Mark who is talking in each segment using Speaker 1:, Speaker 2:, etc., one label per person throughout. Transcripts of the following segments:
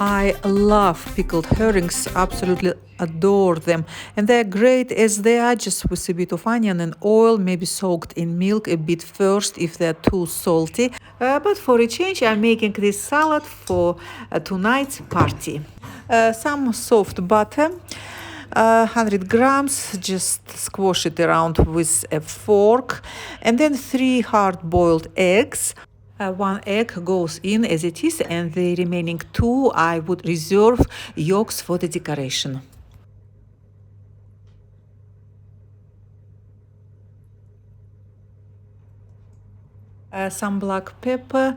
Speaker 1: I love pickled herrings, absolutely adore them, and they're great as they are, just with a bit of onion and oil, maybe soaked in milk a bit first if they're too salty. But for a change, I'm making this salad for tonight's party. Some soft butter. 100 grams, just squash it around with a fork, and then 3 hard-boiled eggs. 1 egg goes in as it is, and the remaining 2 I would reserve yolks for the decoration. Some black pepper,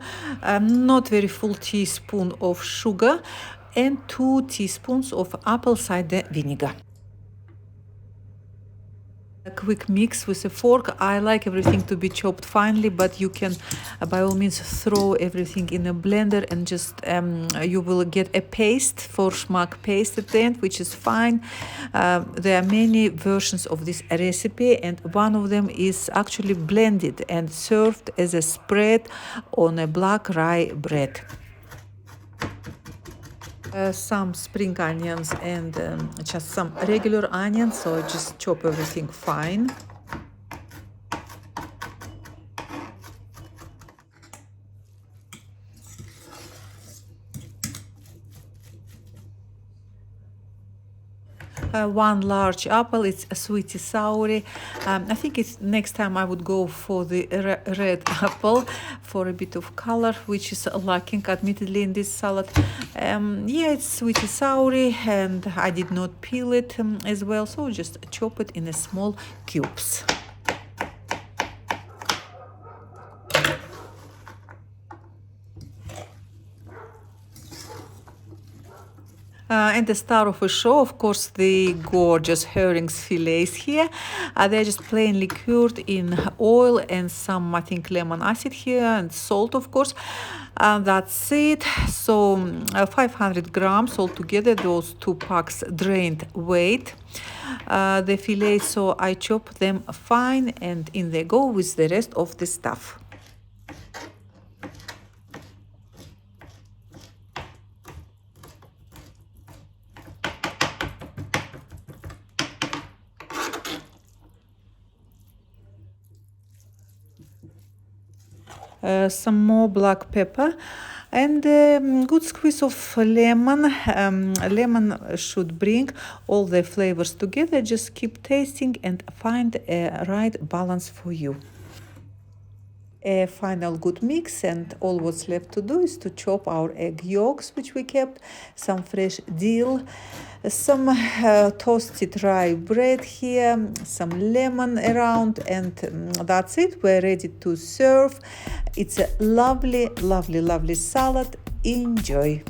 Speaker 1: not very full teaspoon of sugar, and 2 teaspoons of apple cider vinegar. A quick mix with a fork. I like everything to be chopped finely, but you can by all means throw everything in a blender and just you will get a paste, Forshmak paste at the end, which is fine. There are many versions of this recipe, and one of them is actually blended and served as a spread on a black rye bread. Some spring onions and just some regular onions, so I just chop everything fine. One large apple, it's a sweetie soury. I think it's next time I would go for the red apple for a bit of color, which is lacking admittedly in this salad. Yeah, it's sweetie soury, and I did not peel it as well, so just chop it in a small cubes. And the star of the show, of course, the gorgeous herrings fillets here. They're just plainly cured in oil and some, I think, lemon acid here and salt, of course. That's it. So 500 grams altogether, those 2 packs drained weight. The fillets, so I chop them fine, and in they go with the rest of the stuff. Some more black pepper, and good squeeze of lemon. Lemon should bring all the flavors together. Just keep tasting and find a right balance for you. A final good mix, and all what's left to do is to chop our egg yolks, which we kept, some fresh dill, some toasted rye bread here, some lemon around, and that's it. We're ready to serve. It's a lovely, lovely, lovely salad. Enjoy.